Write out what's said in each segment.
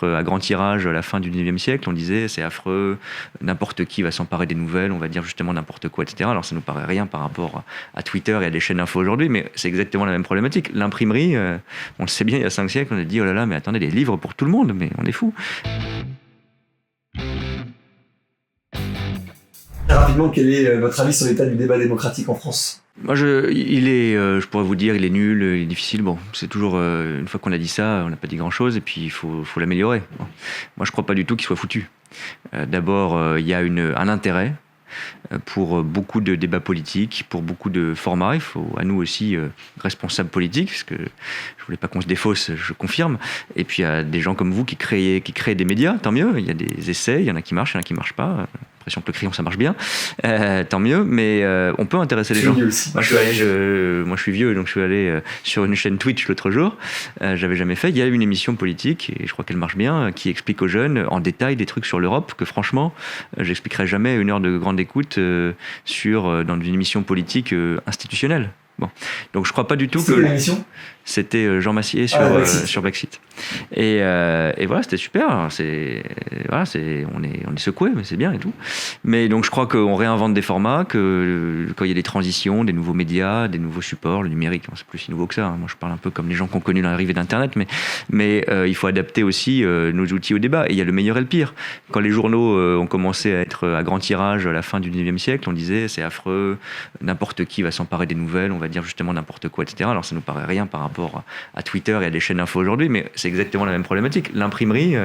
titres à grand tirage à la fin du 19e siècle. On disait c'est affreux, n'importe qui va s'emparer des nouvelles, on va dire justement n'importe quoi, etc. Alors ça nous paraît rien par rapport à Twitter et à des chaînes d'infos aujourd'hui, mais c'est exactement la même problématique. L'imprimerie, on le sait bien, il y a 5 siècles, on a dit oh là là, mais attendez, des livres pour tout le monde, mais on est fou. Rapidement, quel est votre avis sur l'état du débat démocratique en France ? Moi, je pourrais vous dire, il est nul, il est difficile. Bon, c'est toujours, une fois qu'on a dit ça, on n'a pas dit grand-chose, et puis il faut l'améliorer. Bon. Moi, je crois pas du tout qu'il soit foutu. D'abord, il y a un intérêt pour beaucoup de débats politiques, pour beaucoup de formats. Il faut, à nous aussi, responsables politiques, parce que je voulais pas qu'on se défausse, je confirme. Et puis, il y a des gens comme vous qui créent des médias, tant mieux. Il y a des essais, il y en a qui marchent, il y en a qui marchent pas. L'impression que le crayon ça marche bien, tant mieux, mais on peut intéresser les gens. Moi je suis vieux, donc je suis allé sur une chaîne Twitch l'autre jour, j'avais jamais fait. Il y a une émission politique, et je crois qu'elle marche bien, qui explique aux jeunes en détail des trucs sur l'Europe que franchement, j'expliquerai jamais à 1 heure de grande écoute dans une émission politique institutionnelle. Bon. Donc je crois pas du tout que l'émission c'était Jean Massier sur Brexit. Et voilà, c'était super. On est secoué, mais c'est bien et tout. Mais donc je crois qu'on réinvente des formats, que quand il y a des transitions, des nouveaux médias, des nouveaux supports, le numérique, c'est plus si nouveau que ça. Moi, je parle un peu comme les gens qui ont connu l'arrivée d'Internet, mais il faut adapter aussi nos outils au débat. Et il y a le meilleur et le pire. Quand les journaux ont commencé à être à grand tirage à la fin du 19e siècle, on disait c'est affreux, n'importe qui va s'emparer des nouvelles, on va dire justement n'importe quoi, etc. Alors ça nous paraît rien par rapport à Twitter et à des chaînes d'infos aujourd'hui, mais c'est exactement la même problématique. L'imprimerie,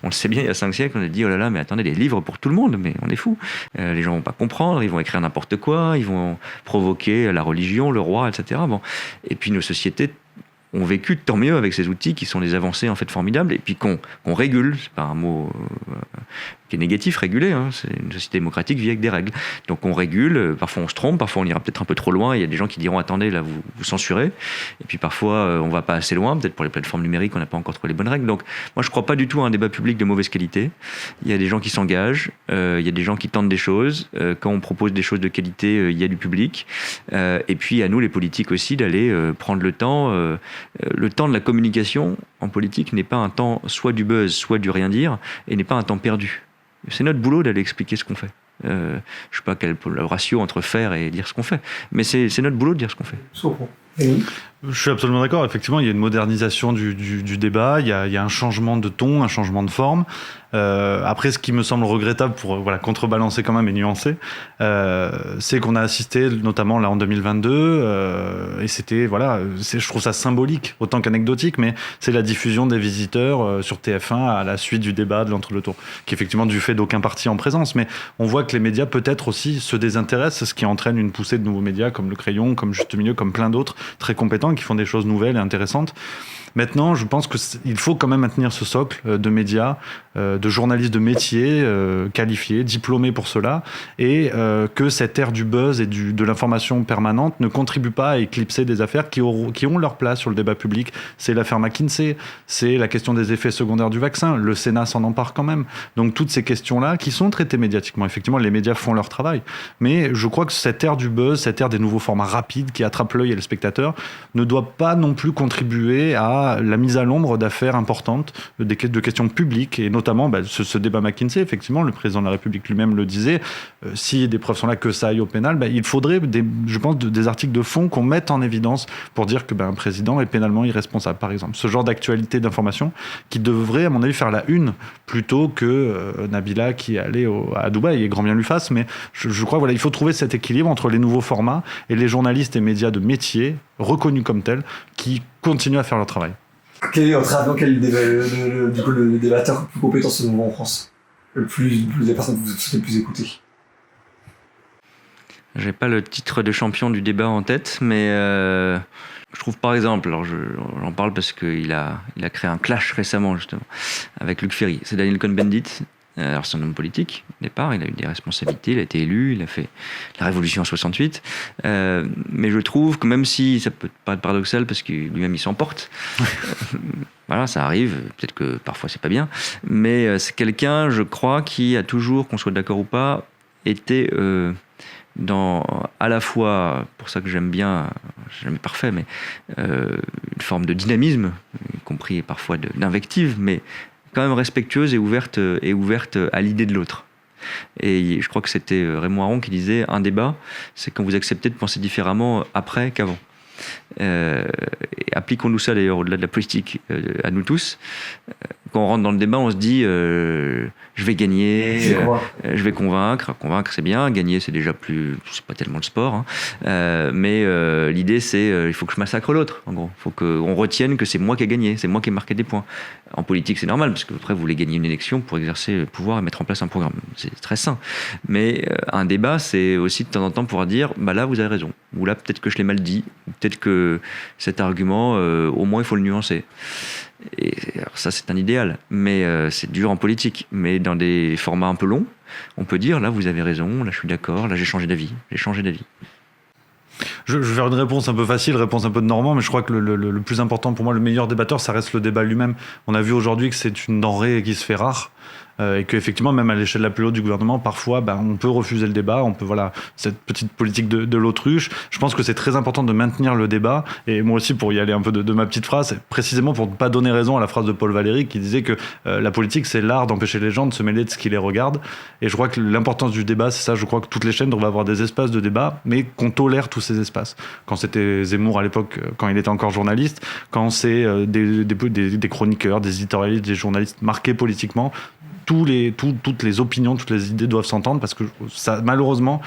on le sait bien, il y a 5 siècles, on a dit oh là là, mais attendez, des livres pour tout le monde, mais on est fou. Les gens vont pas comprendre, ils vont écrire n'importe quoi, ils vont provoquer la religion, le roi, etc. Bon. Et puis nos sociétés ont vécu tant mieux avec ces outils qui sont des avancées en fait formidables, et puis qu'on régule, c'est pas un mot qui est négatif, réguler, hein. C'est une société démocratique vit avec des règles. Donc on régule, parfois on se trompe, parfois on ira peut-être un peu trop loin, il y a des gens qui diront attendez là vous censurez, et puis parfois on va pas assez loin, peut-être pour les plateformes numériques on n'a pas encore trouvé les bonnes règles. Donc moi je crois pas du tout à un débat public de mauvaise qualité. Il y a des gens qui s'engagent, il y a des gens qui tentent des choses, quand on propose des choses de qualité il y a du public, et puis à nous les politiques aussi d'aller prendre le temps de la communication en politique n'est pas un temps soit du buzz, soit du rien dire, et n'est pas un temps perdu. C'est notre boulot d'aller expliquer ce qu'on fait. Je ne sais pas quel est le ratio entre faire et dire ce qu'on fait, mais c'est notre boulot de dire ce qu'on fait. Je comprends. Oui. Je suis absolument d'accord. Effectivement, il y a une modernisation du débat, il y a un changement de ton, un changement de forme. Après, ce qui me semble regrettable pour contrebalancer quand même et nuancer, c'est qu'on a assisté, notamment là en 2022, et c'était je trouve ça symbolique autant qu'anecdotique, mais c'est la diffusion des visiteurs sur TF1 à la suite du débat de l'entre-deux-tours, qui effectivement du fait d'aucun parti en présence, mais on voit que les médias peut-être aussi se désintéressent, ce qui entraîne une poussée de nouveaux médias comme Le Crayon, comme Juste Milieu, comme plein d'autres très compétents qui font des choses nouvelles et intéressantes. Maintenant, je pense qu'il faut quand même maintenir ce socle de médias, de journalistes de métier qualifiés, diplômés pour cela, et que cette ère du buzz et de l'information permanente ne contribue pas à éclipser des affaires qui ont leur place sur le débat public. C'est l'affaire McKinsey, c'est la question des effets secondaires du vaccin, le Sénat s'en empare quand même. Donc toutes ces questions-là qui sont traitées médiatiquement, effectivement, les médias font leur travail, mais je crois que cette ère du buzz, cette ère des nouveaux formats rapides qui attrapent l'œil et le spectateur ne doit pas non plus contribuer à la mise à l'ombre d'affaires importantes, de questions publiques, et notamment ce débat McKinsey, effectivement, le président de la République lui-même le disait, si des preuves sont là que ça aille au pénal, il faudrait, je pense, des articles de fond qu'on mette en évidence pour dire que un président est pénalement irresponsable, par exemple. Ce genre d'actualité, d'information qui devrait, à mon avis, faire la une, plutôt que Nabila qui est allée à Dubaï, et grand bien lui fasse, mais je crois, il faut trouver cet équilibre entre les nouveaux formats et les journalistes et médias de métier, reconnus comme tels, qui continuent à faire leur travail. Quel est votre avis, quel est le débatteur le plus compétent selon vous en France, la personne que vous souhaitez le plus écouter? J'ai pas le titre de champion du débat en tête, mais je trouve par exemple, alors j'en parle parce qu'il a créé un clash récemment justement avec Luc Ferry, c'est Daniel Cohn-Bendit. Alors c'est un homme politique, au départ, il a eu des responsabilités, il a été élu, il a fait la révolution en 68, mais je trouve que même si ça peut paraître paradoxal parce que lui-même il s'emporte, voilà, ça arrive, peut-être que parfois c'est pas bien, mais c'est quelqu'un, je crois, qui a toujours, qu'on soit d'accord ou pas, été à la fois, pour ça que j'aime bien, jamais parfait, mais une forme de dynamisme, y compris parfois d'invective, mais quand même respectueuse et ouverte à l'idée de l'autre. Et je crois que c'était Raymond Aron qui disait un débat, c'est quand vous acceptez de penser différemment après qu'avant. Et appliquons-nous ça d'ailleurs au-delà de la politique à nous tous. Quand on rentre dans le débat, on se dit je vais gagner, je vais convaincre. Convaincre c'est bien, gagner c'est déjà c'est pas tellement le sport. Hein. Mais l'idée c'est il faut que je massacre l'autre. En gros, il faut qu'on retienne que c'est moi qui ai gagné, c'est moi qui ai marqué des points. En politique c'est normal parce que après vous voulez gagner une élection pour exercer le pouvoir et mettre en place un programme. C'est très sain. Mais un débat c'est aussi de temps en temps pouvoir dire bah là vous avez raison, ou là peut-être que je l'ai mal dit, ou peut-être que cet argument au moins il faut le nuancer. Et alors ça c'est un idéal, mais c'est dur en politique. Mais dans des formats un peu longs, on peut dire là vous avez raison, là je suis d'accord, là j'ai changé d'avis. Je vais faire une réponse un peu facile, réponse un peu de Normand, mais je crois que le plus important pour moi, le meilleur débatteur, ça reste le débat lui-même. On a vu aujourd'hui que c'est une denrée qui se fait rare. Et qu'effectivement, même à l'échelle la plus haute du gouvernement, parfois, on peut refuser le débat, on peut, cette petite politique de l'autruche. Je pense que c'est très important de maintenir le débat. Et moi aussi, pour y aller un peu de ma petite phrase, c'est précisément pour ne pas donner raison à la phrase de Paul Valéry qui disait que la politique, c'est l'art d'empêcher les gens de se mêler de ce qui les regarde. Et je crois que l'importance du débat, c'est ça. Je crois que toutes les chaînes doivent avoir des espaces de débat, mais qu'on tolère tous ces espaces. Quand c'était Zemmour à l'époque, quand il était encore journaliste, quand c'est des chroniqueurs, des éditorialistes, des journalistes marqués politiquement, toutes les opinions, toutes les idées doivent s'entendre parce que ça, malheureusement,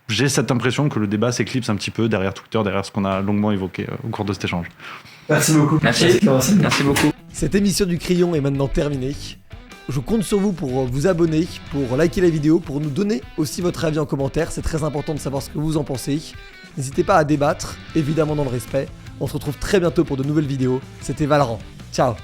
j'ai cette impression que le débat s'éclipse un petit peu derrière Twitter, derrière ce qu'on a longuement évoqué au cours de cet échange. Merci beaucoup. Merci beaucoup. Cette émission du Crayon est maintenant terminée. Je compte sur vous pour vous abonner, pour liker la vidéo, pour nous donner aussi votre avis en commentaire. C'est très important de savoir ce que vous en pensez. N'hésitez pas à débattre, évidemment dans le respect. On se retrouve très bientôt pour de nouvelles vidéos. C'était Valorant. Ciao.